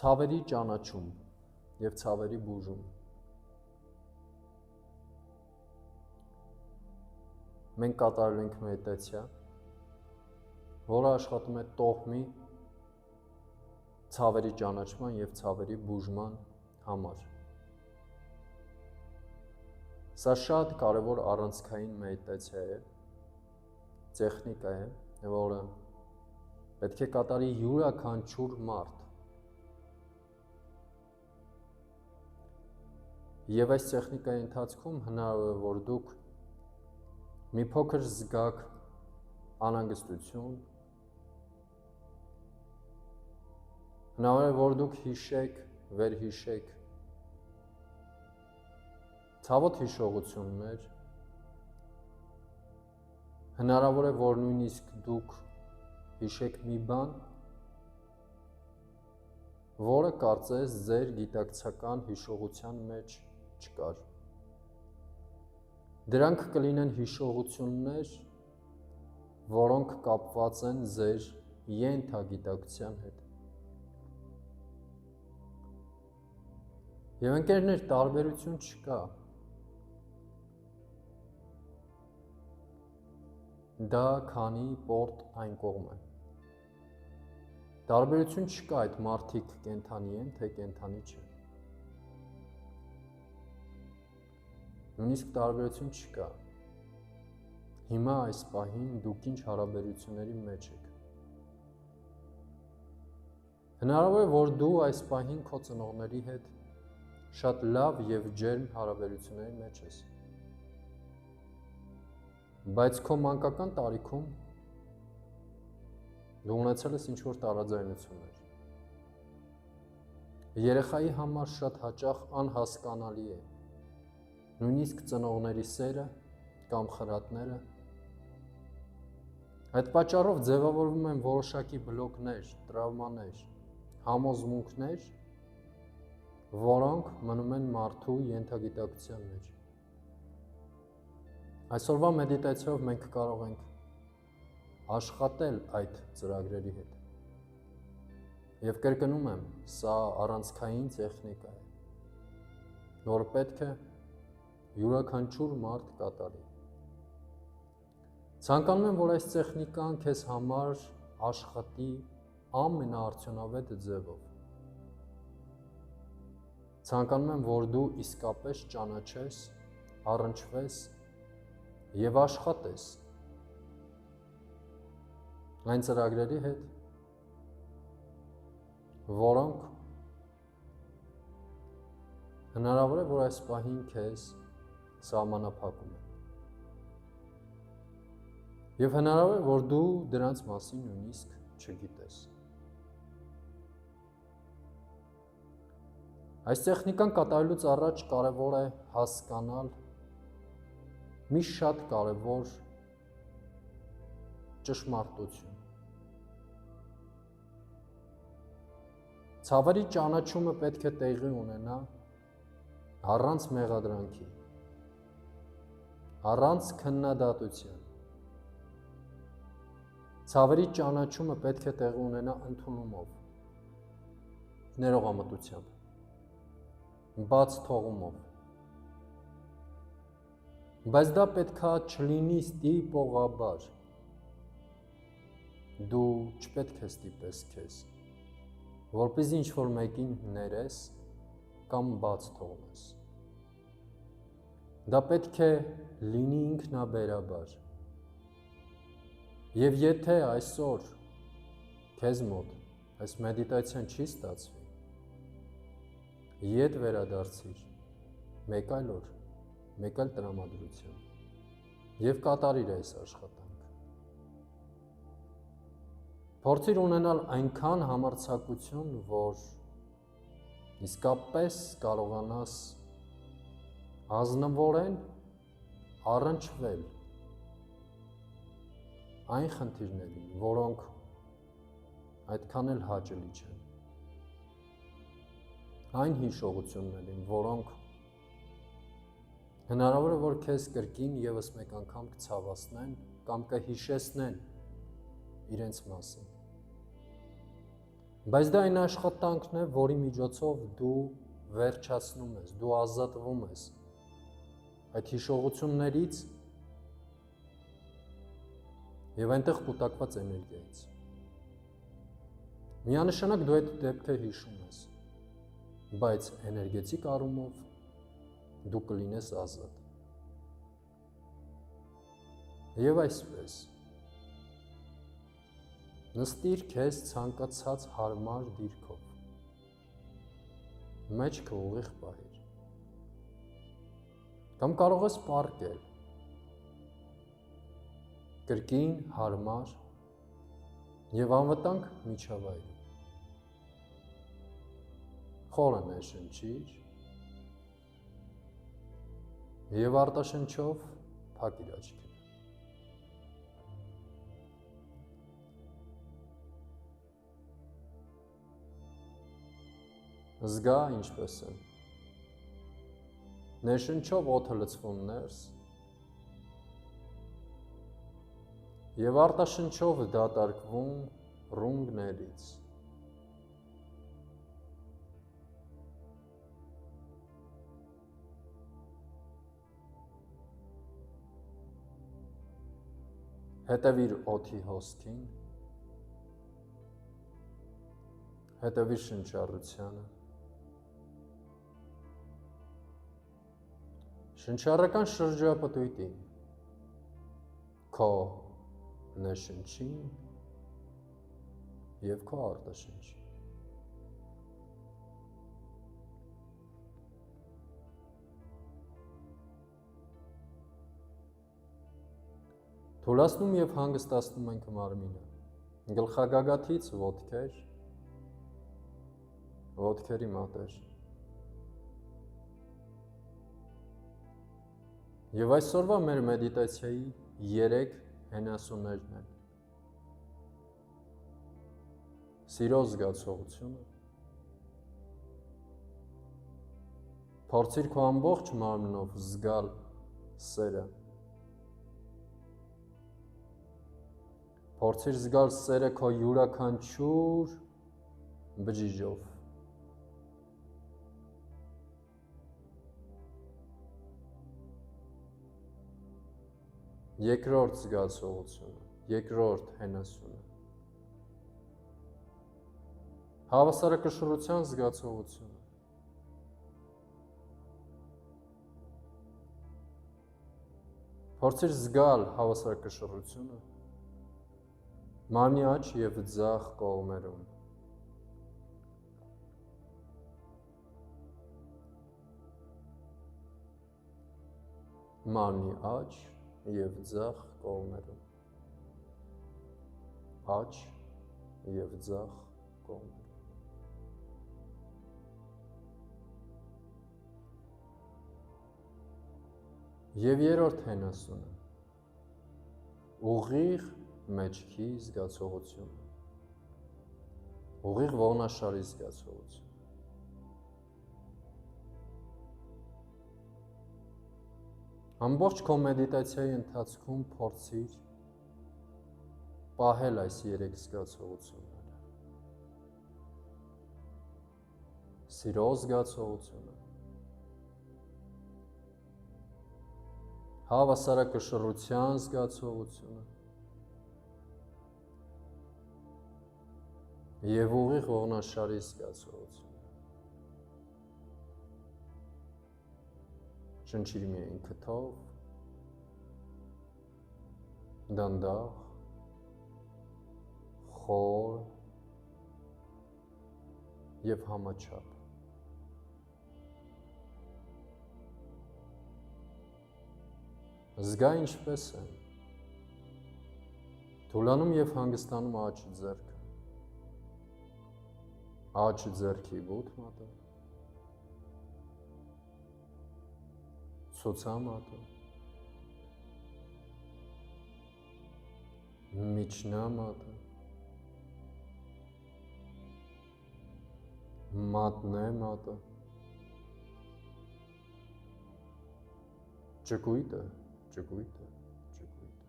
Ցավերի ճանաչում եւ ցավերի բուժում։ Մենք կատարել ենք մեդիտացիա, որը աշխատում է տոհմի ցավերի ճանաչման եւ ցավերի բուժման համար։ Սա շատ կարևոր առանցքային մեդիտացիա է, տեխնիկա է, որը պետք է կատարի յուրաքանչյուր մարդ։ Եվ այս տեխնիկայի ընթացքում հնարավոր է, որ դուք մի փոքր զգաք անհանգստություն, հնարավոր է, որ դուք հիշեք, վերհիշեք ցավոտ հիշողություններ, հնարավոր է, որ նույնիսկ դուք հիշեք մի բան, որը կարծես ձեր գիտակցական հիշողության մեջ չկար։ Դրանք կլինեն հիշողություններ, որոնք կապված են ձեր ենթագիտակցության հետ։ Եվ ընկերներ, տարբերություն չկա։ Դա քանի պորտ այն կողմ է։ Տարբերություն չկա այդ մարդիկ կենդանի են, թե կենդանի չեն։ Նույնիսկ տարբերություն չկա։ Հիմա այս պահին դուք ինչ հարաբերությունների մեջ եք։ Հնարավոր է, որ դու այս պահին քո ծնողների հետ շատ լավ եւ ջերմ հարաբերությունների մեջ ես։ Բայց քո մանկական տարիքում դու ունեցել ես ինչ-որ տարաձայնություններ։ Երեխայի համար շատ հաճախ անհասկանալի է նույնիսկ ծնողների սերը կամ խրատները։ Այդ պատճառով ձևավորվում են որոշակի բլոկներ, տրավմաներ, համոզմունքներ, որոնք մնում են մարդու ենթագիտակցության մեջ։ Այսօրվա մեդիտացիայով մենք կարող ենք աշխատել այդ ծրագրերի հետ։ Եվ կրկնում եմ, սա առանցքային տեխնիկա է, որը պետք է յուրաքանչյուր մարդ կատարի։ Ցանկանում եմ, որ այս տեխնիկան քեզ համար աշխատի ամենաարդյունավետ ձևով։ Ցանկանում եմ, որ դու իսկապես ճանաչես, առնչվես եւ աշխատես այն ծրագրերի հետ, որոնք հնարավոր է, որ այս պահին քեզ սահմանափակում են։ Եվ հնարավոր է, որ դու դրանց մասին նույնիսկ չգիտես։ Այս տեխնիկան կատարելուց առաջ կարևոր է հասկանալ մի շատ կարևոր ճշմարտություն։ Ցավերի ճանաչումը պետք է տեղի ունենա առանց մեղադրանքի, առանց քննադատության։ Ցավերի ճանաչումը պետք է տեղի ունենա ընդունումով, ներողամտությամբ, բաց թողումով։ Բայց դա պետքա չլինի ստիպողաբար։ Դու չպետք է ստիպես քեզ, որպեսզի ինչ-որ մեկին ներես կամ բաց թողնես։ Դա պետք է լինի ինքնաբերաբար։ Եվ եթե այսօր քեզ մոտ այս մեդիտացիան չի ստացվի, ետ վերադարձիր մեկ այլ օր, մեկ այլ տրամադրությամբ եւ կատարիր այս աշխատանքը։ Փորձիր ունենալ այնքան համարձակություն, որ իսկապես կարողանաս ազնվորեն առնչվել այն խնդիրներին, որոնք այդքան էլ հաճելի չեն, այն հիշողություններին, որոնք հնարավոր է, որ քեզ կրկին եւս մեկ անգամ կցավացնեն կամ կհիշեցնեն իրենց մասին։ Բայց դա այն աշխատանքն է, որի միջոցով դու վերջացնում ես, դու ազատվում ես այդ հիշողություններից եւ այնտեղ կուտակված էներգիայից։ Միանշանակ դու այդ դեպքը հիշում ես, բայց էներգետիկ առումով դու կլինես ազատ։ Եվ այսպես նստիր քեզ ցանկացած հարմար դիրքով, մեջքը ուղիղ պահիր, կամ կարող ես պառկել կրկին հարմար եւ անվտանգ միջավայրում, խորը ներշնչիր եւ արտաշնչով փակիր աչքերը։ Զգա ինչպես է։ Ներշնչով օդը լցվում ներս եւ արտաշնչով դատարկվում ռունգներից։ Հետևիր օդի հոսքին, հետևիր շնչառությանը։ Շնչառական շրջապտույտին, քո ներշնչին եւ քո արտաշնչին։ Թուլացնում եւ հանգստացնում ենք մարմինը, գլխագագաթից ոտքեր, ոտքերի մատեր։ Եվ այսօրվա մեր մեդիտացիայի 3 հենասյուներն են. սիրո զգացողությունը, փորձիր քո ամբողջ մարմնով զգալ սերը, փորձիր զգալ սերը քո յուրաքանչյուր բջիջով, երկրորդ զգացողությունը, երկրորդ հենասյունը, հավասարակշռության զգացողությունը, փորձիր զգալ հավասարակշռությունը մարմնի աջ եւ ձախ կողմերում, մարմնի աջ եւ ձախ կողմերում, աջ եւ ձախ կողմերում։ Եվ երրորդ հենասյունը, ուղիղ մեջքի զգացողությունը, ուղիղ ողնաշարի զգացողությունը։ Ամբողջ քո մեդիտացիայի ընթացքում փորձիր պահել այս 3 զգացողությունները։ Սիրո զգացողությունը, հավասարակշռության զգացողությունը եւ ուղիղ ողնաշարի զգացողությունը։ Շնչիր միայն քթով, դանդաղ, խոր եւ համաչափ։ Զգա ինչպես է։ Թուլանում եւ հանգստանում աջ ձեռքը, աջ ձեռքի ոտք մատը, ցուցամատը, միջնամատը, մատնեմատը, ճկույտը, ճկույտը, ճկույտը։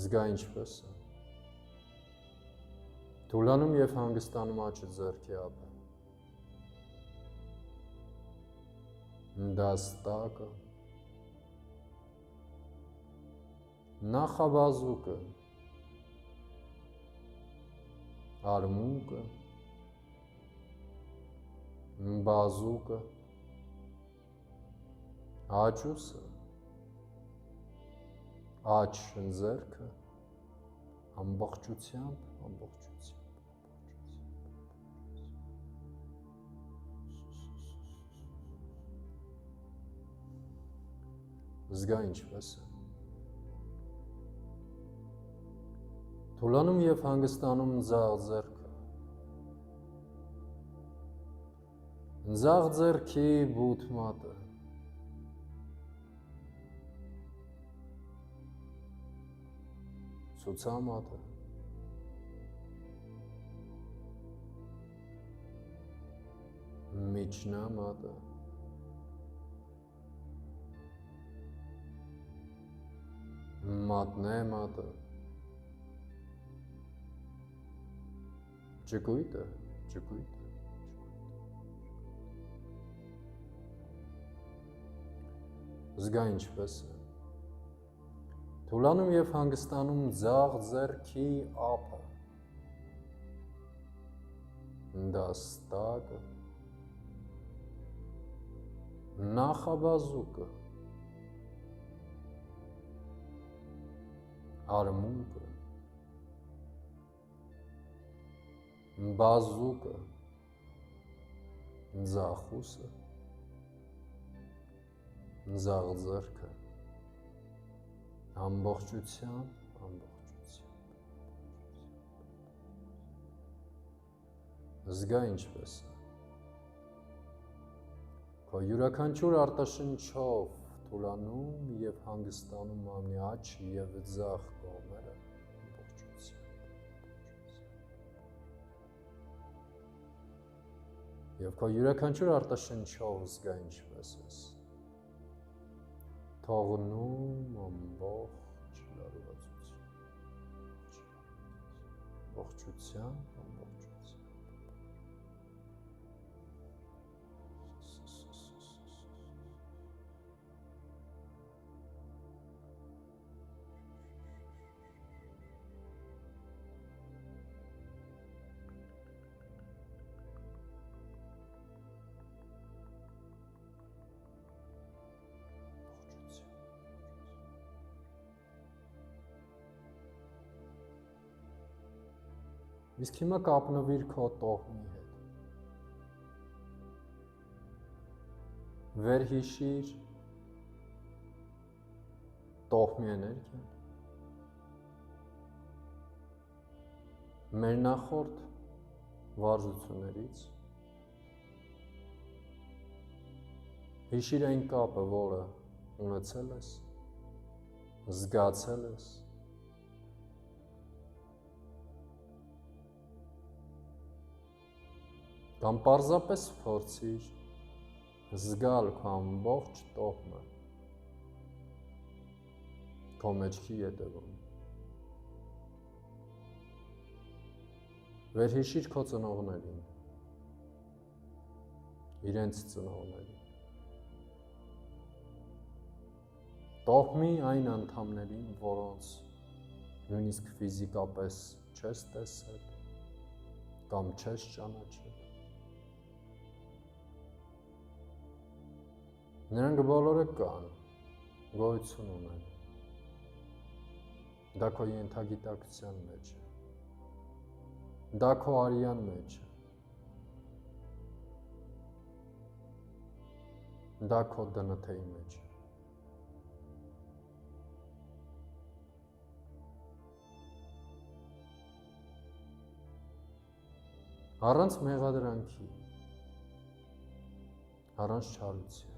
Զգա ինչպես է։ Թուլանում և հանգստանում աչը ձեռքի ափը։ Դաստակը, նախաբազուկը, արմունկը, բազուկը, աճուսը, աչ ձեռքը, ամբողջությամբ, Զգա ինչպես է։ Թուլանում և հանգստանում ձախ ձեռքը։ Ձախ ձեռքի բութ մատը։ Ցուցամատը։ Միջնամատը։ Մատնեմատը, ճկույտը, Զգա ինչպես է։ Թուլանում և հանգստանում ձախ ձեռքի ափը, դաստակը, նախաբազուկը, արմունկը, բազուկը, ձախուսը, ձախ ձեռքը, ամբողջությամբ, Զգա ինչպես է։ Քո յուրաքանչյուր արտաշնչով թուլանում և հանգստանում ամնի աչ և ձախ կողմերը Եվ քո յուրաքանչյուր արտաշնչով զգա ինչպես ես թողնում ամբողջ լարվածություն, Իսկ հիմա կապնվիր քո տոհմի հետ։ Վերհիշիր տոհմի էներգիան։ Մեր նախորդ վարժություններից։ Հիշիր այն կապը, որը ունեցել ես, զգացել ես, կամ պարզապես փորձիր զգալ քո ամբողջ տոհմը քո մեջքի ետևում։ Վերհիշիր քո ծնողներին, իրենց ծնողներին, տոհմի այն անդամներին, որոնց նույնիսկ ֆիզիկապես չես տեսել կամ չես ճանաչել։ Նրանք բոլորը կան, գոյություն ունեն։ Դա քո ենթագիտակցության մեջ է։ Դա քո արյան մեջ է։ Դա քո ԴՆԹ-ի մեջ է։ Առանց մեղադրանքի, առանց չարության,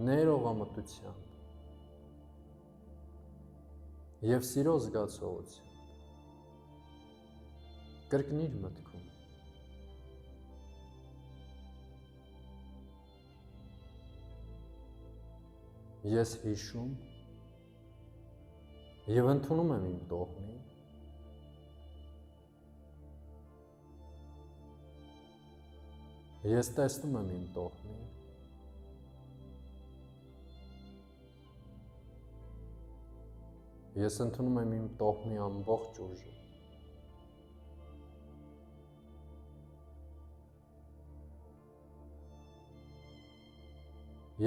ներողամտությամբ և սիրո զգացողությամբ կրկնիր մտքում ես հիշում Եվ ընդունում եմ իմ տոհմին, ես տեսնում եմ իմ տոհմին, ես ընդունում եմ իմ տոհմի ամբողջ ուժը,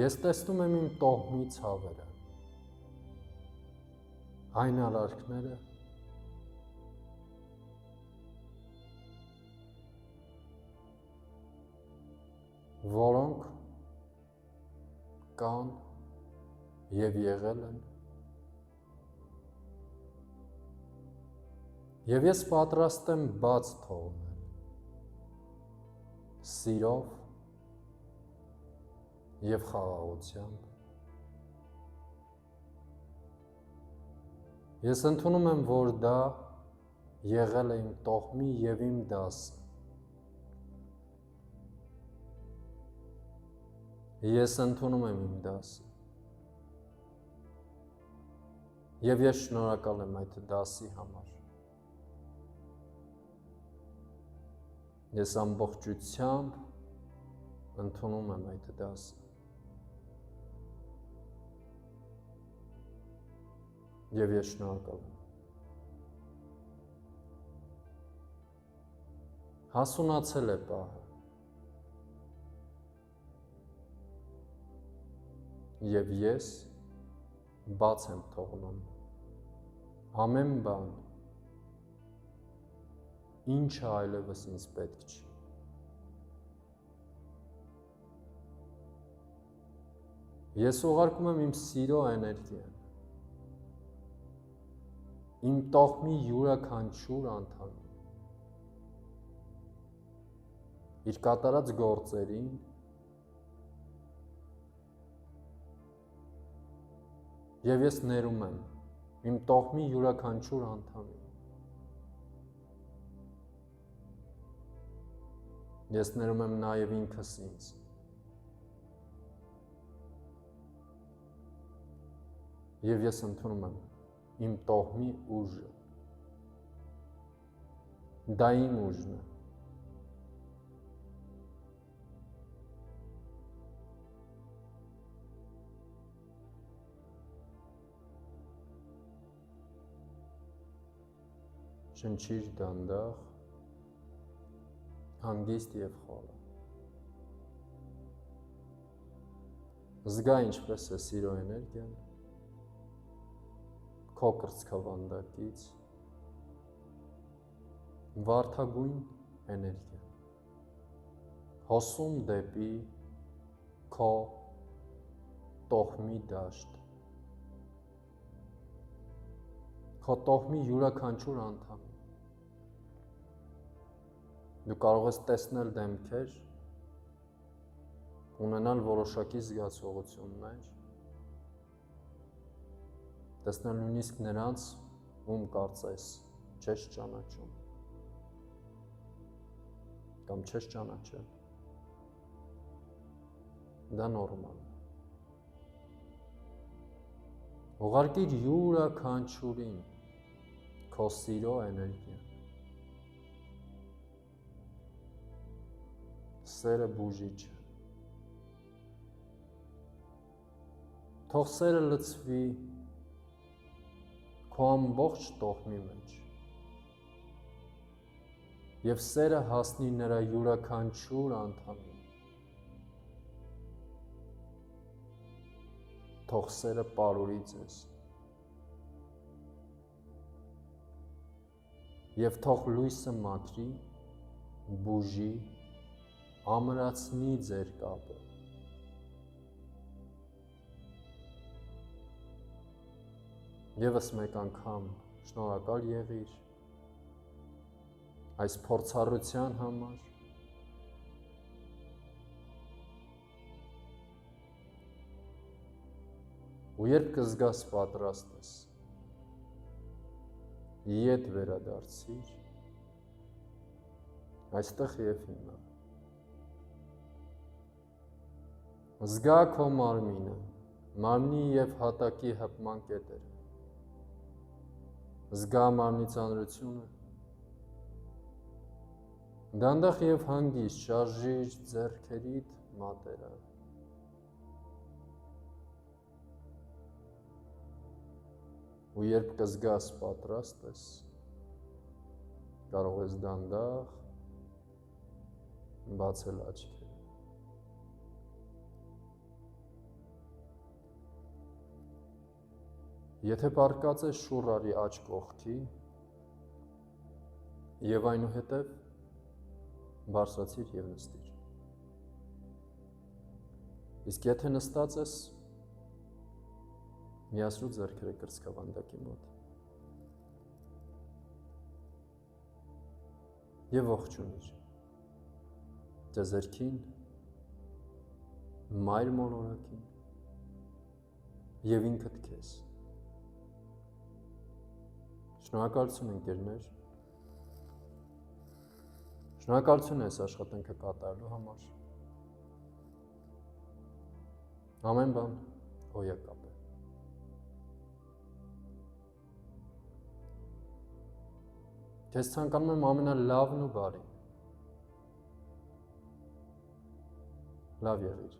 ես տեսնում եմ իմ տոհմի ցավերը, այն արարքները, որոնք կան և եղել են, և ես պատրաստ եմ բաց թողնել, սիրով և խաղաղությամբ, ես ընդունում եմ, որ դա եղել է իմ տոհմի և իմ դասը, ես ընդունում եմ իմ դասը, և ես շնորհակալ եմ այդ դասի համար, ես ամբողջությամբ ընդունում եմ այդ դասը, և ես շնորհակալ եմ, հասունացել է պահը, և ես բաց եմ թողնում ամեն բան, ինչը այլևս ինձ պետք չի, ես ուղարկում եմ իմ սիրո էներգիան, իմ տոհմի յուրաքանչյուր անդամին, իր կատարած գործերին, և ես ներում եմ իմ տոհմի յուրաքանչյուր անդամին, ես ներում եմ նաև ինքս ինձ, և ես ընդունում եմ իմ տոհմի ուժը, դա իմ ուժն է, շնչիր դանդաղ, հանգիստ և խորը, զգա ինչպես է սիրո էներգիան, քո կրծքավանդակից, վարդագույն էներգիան, հոսում դեպի քո տոհմի դաշտ, քո տոհմի յուրաքանչյուր անդամին, դու կարող ես տեսնել դեմքեր, ունենալ որոշակի զգացողություններ, տեսնել նույնիսկ նրանց, ում կարծես չես ճանաչում, կամ չես ճանաչել, դա նորմալ է, ուղարկիր յուրաքանչյուրին քո սիրո էներգիան, սերը բուժիչ է, թող սերը լցվի քո ամբողջ տոհմի մեջ, և սերը հասնի նրա յուրաքանչյուր անդամին, թող սերը պարուրի ձեզ, և թող լույսը մաքրի, բուժի, ամրացնի ձեր կապը, ևս մեկ անգամ շնորհակալ եղիր այս փորձառության համար, ու երբ կզգաս պատրաստ ես, ետ վերադարձիր, այստեղ և հիմա, զգա քո մարմինը, մարմնի և հատակի հպման կետերը, զգա մարմնի ծանրությունը, դանդաղ եւ հանգիստ շարժիր ձեռքերիդ մատերը, ու երբ կզգաս պատրաստ ես, կարող ես դանդաղ բացել աչքերը։ Եթե պառկած ես շուռ արի աջ կողքի եւ այնուհետեւ բարձրացիր եւ նստիր։ Իսկ եթե նստած ես, միացրու ձեռքերը կրծքավանդակի մոտ եւ ողջունիր ձեզերքին, մայր մոլորակին եւ ինքդ քեզ։ Շնորհակալություն ընկերներ, շնորհակալություն այս աշխատանքը կատարելու համար։ Ամեն բան հոյակապ է։ Քեզ ցանկանում եմ ամենալավն ու բարին։ Լավ եղիր։